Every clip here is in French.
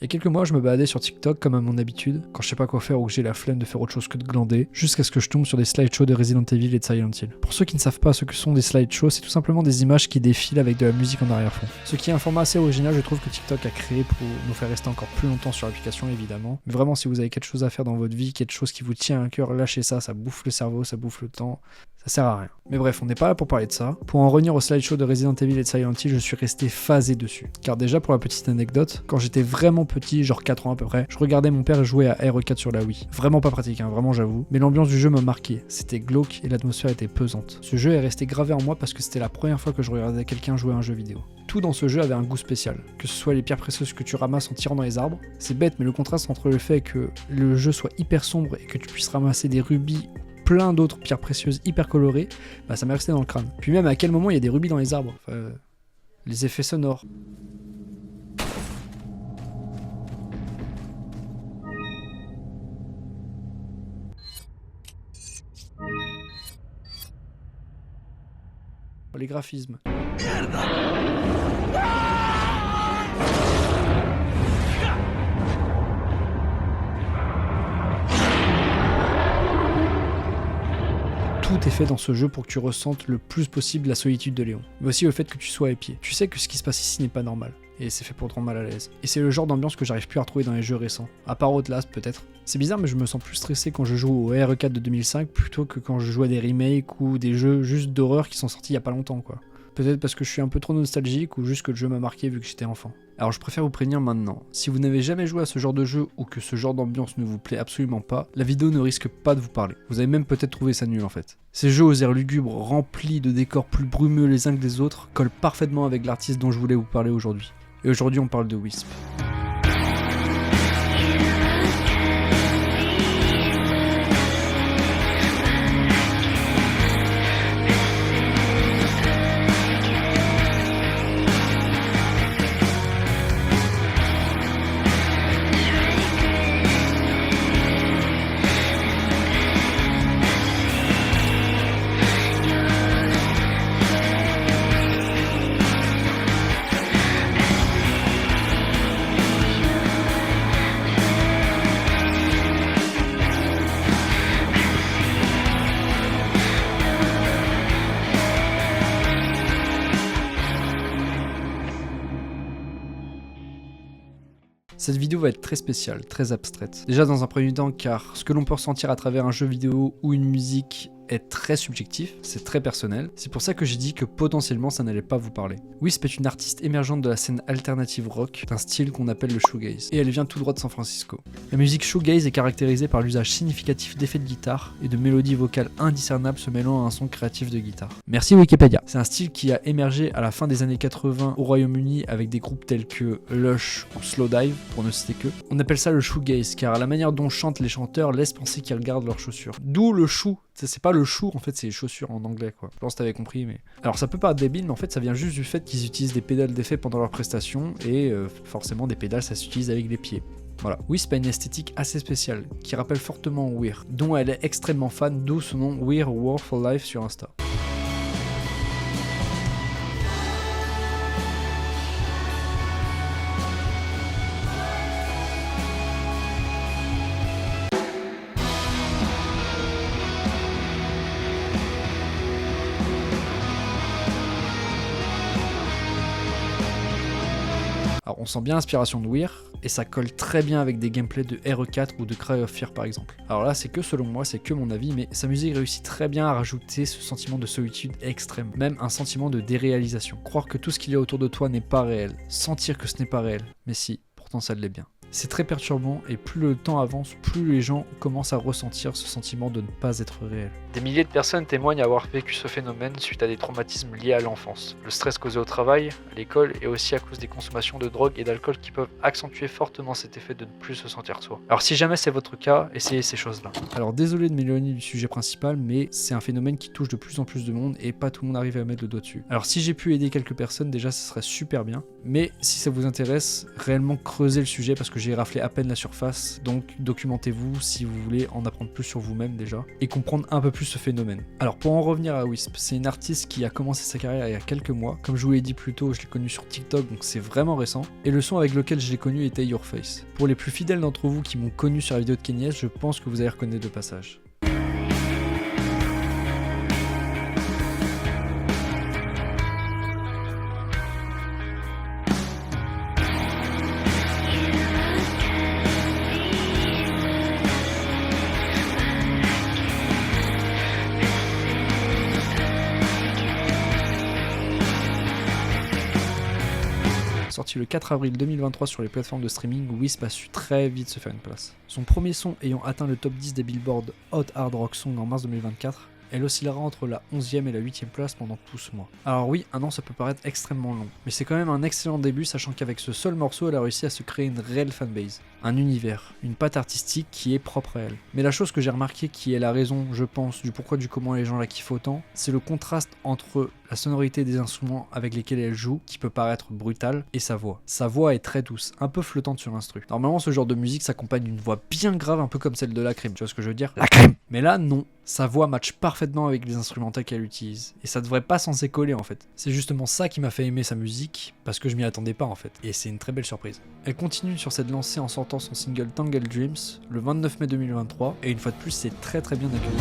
Il y a quelques mois, je me baladais sur TikTok comme à mon habitude, quand je sais pas quoi faire ou que j'ai la flemme de faire autre chose que de glander, jusqu'à ce que je tombe sur des slideshows de Resident Evil et de Silent Hill. Pour ceux qui ne savent pas ce que sont des slideshows, c'est tout simplement des images qui défilent avec de la musique en arrière-fond. Ce qui est un format assez original, je trouve, que TikTok a créé pour nous faire rester encore plus longtemps sur l'application, évidemment. Mais vraiment, si vous avez quelque chose à faire dans votre vie, quelque chose qui vous tient à cœur, lâchez ça, ça bouffe le cerveau, ça bouffe le temps. Ça sert à rien. Mais bref, on n'est pas là pour parler de ça. Pour en revenir au slideshow de Resident Evil et de Silent Hill, je suis resté phasé dessus. Car déjà, pour la petite anecdote, quand j'étais vraiment petit, genre 4 ans à peu près, je regardais mon père jouer à RE4 sur la Wii. Vraiment pas pratique, hein, vraiment j'avoue. Mais l'ambiance du jeu m'a marqué. C'était glauque et l'atmosphère était pesante. Ce jeu est resté gravé en moi parce que c'était la première fois que je regardais quelqu'un jouer à un jeu vidéo. Tout dans ce jeu avait un goût spécial. Que ce soit les pierres précieuses que tu ramasses en tirant dans les arbres, c'est bête, mais le contraste entre le fait que le jeu soit hyper sombre et que tu puisses ramasser des rubis, plein d'autres pierres précieuses hyper colorées, bah ça m'est resté dans le crâne. Puis même à quel moment il y a des rubis dans les arbres, les effets sonores. Les graphismes. Tout est fait dans ce jeu pour que tu ressentes le plus possible la solitude de Léon, mais aussi le fait que tu sois épié. Tu sais que ce qui se passe ici n'est pas normal, et c'est fait pour te rendre mal à l'aise. Et c'est le genre d'ambiance que j'arrive plus à retrouver dans les jeux récents, à part Outlast peut-être. C'est bizarre, mais je me sens plus stressé quand je joue au RE4 de 2005 plutôt que quand je joue à des remakes ou des jeux juste d'horreur qui sont sortis il y a pas longtemps quoi. Peut-être parce que je suis un peu trop nostalgique ou juste que le jeu m'a marqué vu que j'étais enfant. Alors je préfère vous prévenir maintenant, si vous n'avez jamais joué à ce genre de jeu ou que ce genre d'ambiance ne vous plaît absolument pas, la vidéo ne risque pas de vous parler. Vous avez même peut-être trouvé ça nul en fait. Ces jeux aux airs lugubres remplis de décors plus brumeux les uns que les autres collent parfaitement avec l'artiste dont je voulais vous parler aujourd'hui. Et aujourd'hui on parle de Wisp. Cette vidéo va être très spéciale, très abstraite. Déjà dans un premier temps car ce que l'on peut ressentir à travers un jeu vidéo ou une musique est très subjectif, c'est très personnel. C'est pour ça que j'ai dit que potentiellement ça n'allait pas vous parler. Wisp est une artiste émergente de la scène alternative rock, d'un style qu'on appelle le shoegaze, et elle vient tout droit de San Francisco. La musique shoegaze est caractérisée par l'usage significatif d'effets de guitare et de mélodies vocales indiscernables se mêlant à un son créatif de guitare. Merci Wikipédia. C'est un style qui a émergé à la fin des années 80 au Royaume-Uni avec des groupes tels que Lush ou Slowdive, pour ne citer que. On appelle ça le shoegaze car la manière dont chantent les chanteurs laisse penser qu'ils regardent leurs chaussures. D'où le shoe. C'est pas le shoe, en fait, c'est les chaussures en anglais, quoi. Je pense que t'avais compris, mais... Alors, ça peut paraître débile, mais en fait, ça vient juste du fait qu'ils utilisent des pédales d'effet pendant leurs prestations, et forcément, des pédales, ça s'utilise avec les pieds. Voilà. Wisp a une esthétique assez spéciale, qui rappelle fortement Weir, dont elle est extrêmement fan, d'où son nom Weir War for Life sur Insta. Alors on sent bien l'inspiration de Weir, et ça colle très bien avec des gameplays de RE4 ou de Cry of Fear par exemple. Alors là c'est que selon moi, c'est que mon avis, mais sa musique réussit très bien à rajouter ce sentiment de solitude extrême, même un sentiment de déréalisation. Croire que tout ce qu'il y a autour de toi n'est pas réel, sentir que ce n'est pas réel, mais si, pourtant ça l'est bien. C'est très perturbant et plus le temps avance, plus les gens commencent à ressentir ce sentiment de ne pas être réel. Des milliers de personnes témoignent avoir vécu ce phénomène suite à des traumatismes liés à l'enfance. Le stress causé au travail, à l'école et aussi à cause des consommations de drogue et d'alcool qui peuvent accentuer fortement cet effet de ne plus se sentir soi. Alors si jamais c'est votre cas, essayez ces choses-là. Alors désolé de m'éloigner du sujet principal, mais c'est un phénomène qui touche de plus en plus de monde et pas tout le monde arrive à mettre le doigt dessus. Alors si j'ai pu aider quelques personnes, déjà ce serait super bien, mais si ça vous intéresse, réellement creusez le sujet parce que que j'ai raflé à peine la surface, donc documentez-vous si vous voulez en apprendre plus sur vous-même déjà, et comprendre un peu plus ce phénomène. Alors pour en revenir à Wisp, c'est une artiste qui a commencé sa carrière il y a quelques mois, comme je vous l'ai dit plus tôt, je l'ai connue sur TikTok, donc c'est vraiment récent, et le son avec lequel je l'ai connue était Your Face. Pour les plus fidèles d'entre vous qui m'ont connu sur la vidéo de Kanye, je pense que vous allez reconnaître de passage. Sorti le 4 avril 2023 sur les plateformes de streaming, Wisp a su très vite se faire une place. Son premier son ayant atteint le top 10 des Billboard Hot Hard Rock Song en mars 2024, elle oscillera entre la 11e et la 8e place pendant tout ce mois. Alors oui, un an ça peut paraître extrêmement long, mais c'est quand même un excellent début sachant qu'avec ce seul morceau elle a réussi à se créer une réelle fanbase, un univers, une patte artistique qui est propre à elle. Mais la chose que j'ai remarqué qui est la raison, je pense, du pourquoi du comment les gens la kiffent autant, c'est le contraste entre la sonorité des instruments avec lesquels elle joue, qui peut paraître brutale, et sa voix. Sa voix est très douce, un peu flottante sur l'instru. Normalement ce genre de musique s'accompagne d'une voix bien grave, un peu comme celle de La Crime, tu vois ce que je veux dire? La Crime. Mais là non, sa voix matche parfaitement avec les instrumentales qu'elle utilise, et ça devrait pas censé coller en fait. C'est justement ça qui m'a fait aimer sa musique, parce que je m'y attendais pas en fait, et c'est une très belle surprise. Elle continue sur cette lancée en sortant son single Tangled Dreams le 29 mai 2023, et une fois de plus c'est très bien accueilli.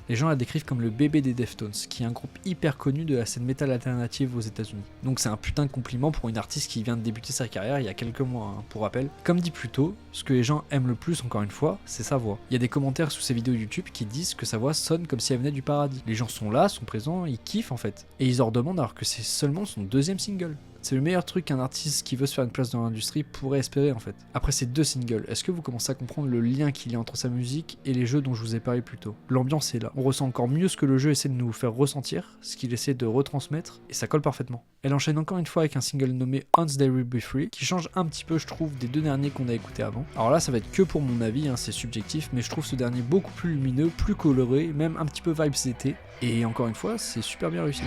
Les gens la décrivent comme le bébé des Deftones, qui est un groupe hyper connu de la scène métal alternative aux États-Unis. Donc c'est un putain de compliment pour une artiste qui vient de débuter sa carrière il y a quelques mois, hein, pour rappel. Comme dit plus tôt, ce que les gens aiment le plus, encore une fois, c'est sa voix. Il y a des commentaires sous ses vidéos YouTube qui disent que sa voix sonne comme si elle venait du paradis. Les gens sont là, sont présents, ils kiffent en fait. Et ils en redemandent alors que c'est seulement son deuxième single. C'est le meilleur truc qu'un artiste qui veut se faire une place dans l'industrie pourrait espérer en fait. Après ces deux singles, est-ce que vous commencez à comprendre le lien qu'il y a entre sa musique et les jeux dont je vous ai parlé plus tôt? L'ambiance est là, on ressent encore mieux ce que le jeu essaie de nous faire ressentir, ce qu'il essaie de retransmettre, et ça colle parfaitement. Elle enchaîne encore une fois avec un single nommé Once They Will Be Free, qui change un petit peu je trouve des deux derniers qu'on a écoutés avant. Alors là ça va être que pour mon avis, hein, c'est subjectif, mais je trouve ce dernier beaucoup plus lumineux, plus coloré, même un petit peu vibes d'été, et encore une fois c'est super bien réussi.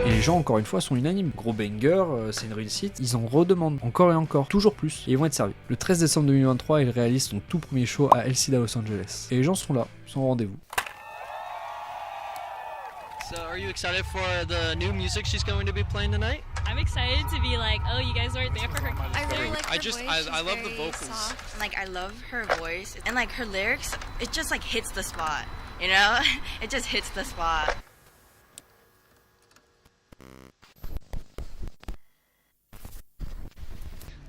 Les gens encore une fois sont unanimes, gros banger, c'est une réussite, ils en redemandent encore et encore, toujours plus, et ils vont être servis. Le 13 décembre 2023, il réalise son tout premier show à El Cid à Los Angeles. Et les gens sont là, sont au rendez-vous. So are you excited for the new music she's going to be playing tonight? I'm excited to be like, oh, you guys weren't there for her concert. I really like her voice. I love the She's very vocals. soft. Like I love her voice and like her lyrics. It just like hits the spot, you know? It just hits the spot.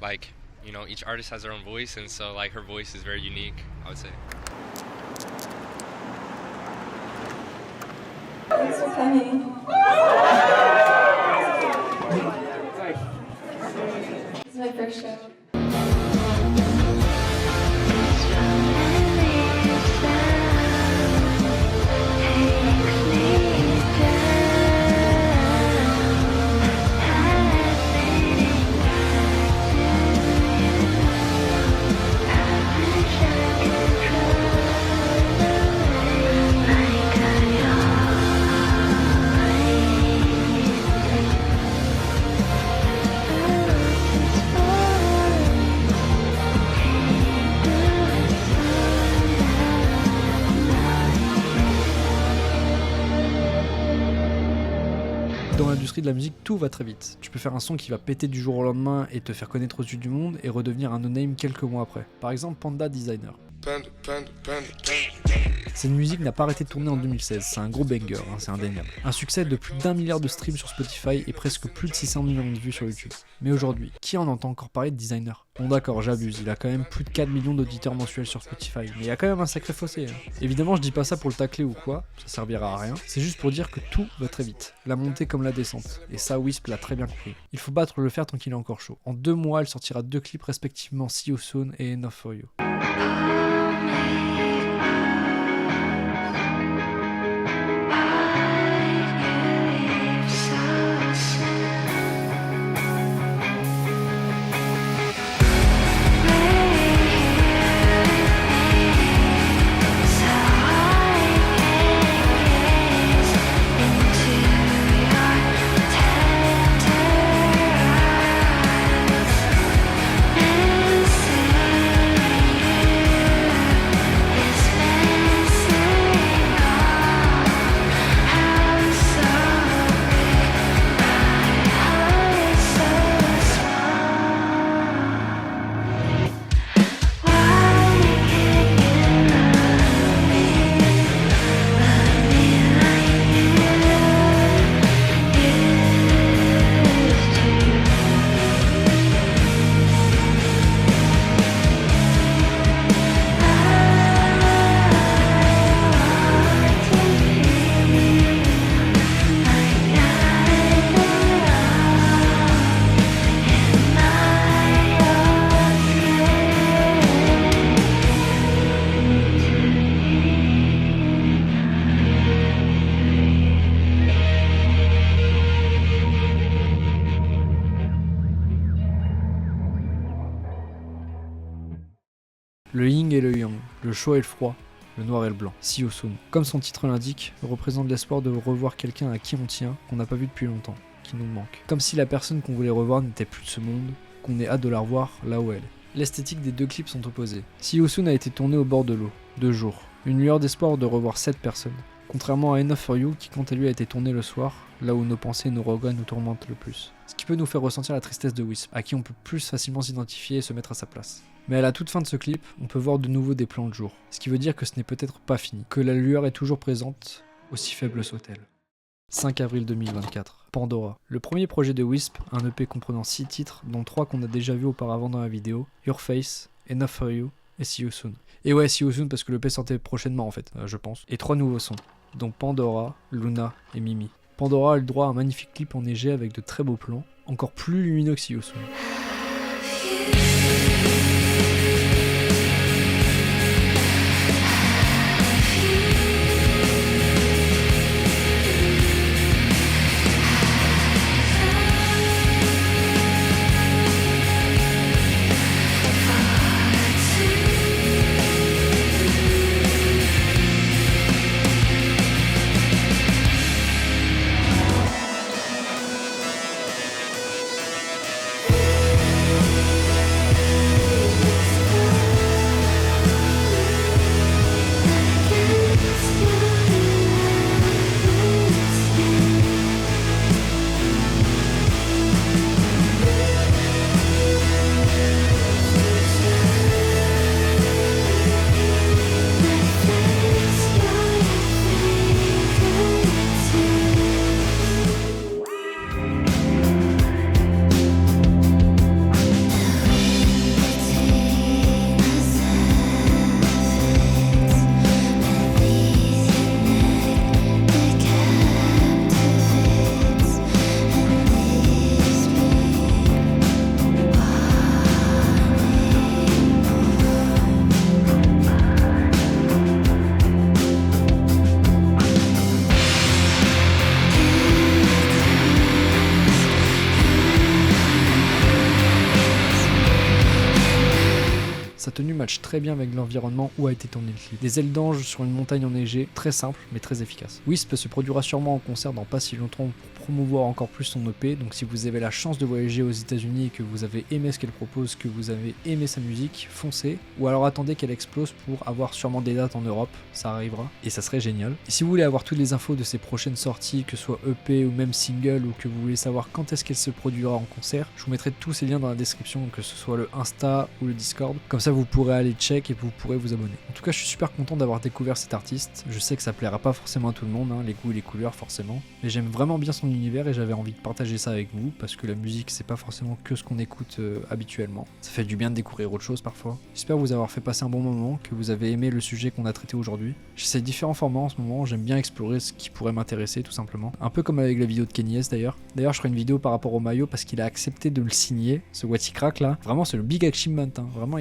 Like, you know, each artist has their own voice, and so like her voice is very unique, I would say. Thanks for coming. This is my first show. de la musique, tout va très vite. Tu peux faire un son qui va péter du jour au lendemain et te faire connaître aux yeux du monde et redevenir un no-name quelques mois après. Par exemple, Panda Designer. Cette musique n'a pas arrêté de tourner en 2016, c'est un gros banger, c'est indéniable. Un succès de plus d'1 milliard de streams sur Spotify et presque plus de 600 millions de vues sur YouTube. Mais aujourd'hui, qui en entend encore parler de Designer? Bon d'accord, j'abuse, il a quand même plus de 4 millions d'auditeurs mensuels sur Spotify, mais il y a quand même un sacré fossé. Évidemment, je dis pas ça pour le tacler ou quoi, ça servira à rien, c'est juste pour dire que tout va très vite, la montée comme la descente, et ça Wisp l'a très bien compris. Il faut battre le fer tant qu'il est encore chaud. En 2 mois, elle sortira 2 clips respectivement See You Soon et Enough For You. Le yin et le yang, le chaud et le froid, le noir et le blanc. See You Soon. Comme son titre l'indique, représente l'espoir de revoir quelqu'un à qui on tient, qu'on n'a pas vu depuis longtemps, qui nous manque. Comme si la personne qu'on voulait revoir n'était plus de ce monde, qu'on ait hâte de la revoir là où elle est. L'esthétique des 2 clips sont opposées. See You Soon a été tourné au bord de l'eau, 2 jours. Une lueur d'espoir de revoir cette personne. Contrairement à Enough For You qui quant à lui a été tourné le soir, là où nos pensées et nos regrets nous tourmentent le plus. Ce qui peut nous faire ressentir la tristesse de Wisp, à qui on peut plus facilement s'identifier et se mettre à sa place. Mais à la toute fin de ce clip, on peut voir de nouveau des plans de jour, ce qui veut dire que ce n'est peut-être pas fini, que la lueur est toujours présente, aussi faible soit-elle. 5 avril 2024, Pandora. Le premier projet de Wisp, un EP comprenant 6 titres, dont 3 qu'on a déjà vu auparavant dans la vidéo, Your Face, Enough For You et See You Soon. Et ouais, See You Soon parce que l'EP sortait prochainement en fait, je pense. Et 3 nouveaux sons, dont Pandora, Luna et Mimi. Pandora a le droit à un magnifique clip enneigé avec de très beaux plans, encore plus lumineux que See You Soon. Sa tenue match très bien avec l'environnement où a été tourné le clip. Des ailes d'ange sur une montagne enneigée, très simple mais très efficace. Wisp se produira sûrement en concert dans pas si longtemps pour promouvoir encore plus son EP. Donc si vous avez la chance de voyager aux États-Unis et que vous avez aimé ce qu'elle propose, que vous avez aimé sa musique, foncez. Ou alors attendez qu'elle explose pour avoir sûrement des dates en Europe, ça arrivera et ça serait génial. Et si vous voulez avoir toutes les infos de ses prochaines sorties, que ce soit EP ou même single, ou que vous voulez savoir quand est-ce qu'elle se produira en concert, je vous mettrai tous ces liens dans la description, que ce soit le Insta ou le Discord. Comme ça vous pourrez aller check et vous pourrez vous abonner. En tout cas je suis super content d'avoir découvert cet artiste. Je sais que ça plaira pas forcément à tout le monde, hein, les goûts et les couleurs forcément, mais j'aime vraiment bien son univers et j'avais envie de partager ça avec vous parce que la musique c'est pas forcément que ce qu'on écoute habituellement. Ça fait du bien de découvrir autre chose parfois. J'espère vous avoir fait passer un bon moment, que vous avez aimé le sujet qu'on a traité aujourd'hui. J'essaie différents formats en ce moment, j'aime bien explorer ce qui pourrait m'intéresser tout simplement. Un peu comme avec la vidéo de Kanye West d'ailleurs. D'ailleurs je ferai une vidéo par rapport au maillot parce qu'il a accepté de le signer, ce What He Crack là. Vraiment c'est le big achievement, hein. Vraiment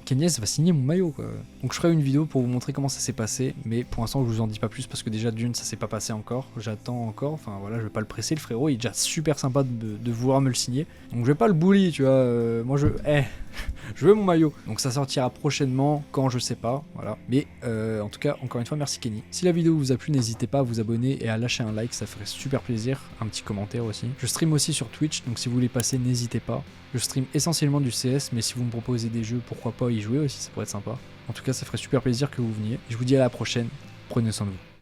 Kanye West va signer mon maillot quoi. Donc je ferai une vidéo pour vous montrer comment ça s'est passé, mais pour l'instant je vous en dis pas plus parce que déjà d'une ça s'est pas passé encore, j'attends encore, enfin voilà je vais pas le presser, le frérot il est déjà super sympa de vouloir me le signer, donc je vais pas le bully tu vois, moi je veux mon maillot, donc ça sortira prochainement, quand je sais pas, voilà, mais en tout cas encore une fois merci Kenny. Si la vidéo vous a plu n'hésitez pas à vous abonner et à lâcher un like, ça ferait super plaisir, un petit commentaire aussi. Je stream aussi sur Twitch, donc si vous voulez passer n'hésitez pas. Je stream essentiellement du CS, mais si vous me proposez des jeux, pourquoi pas y jouer aussi, ça pourrait être sympa. En tout cas, ça ferait super plaisir que vous veniez. Je vous dis à la prochaine, prenez soin de vous.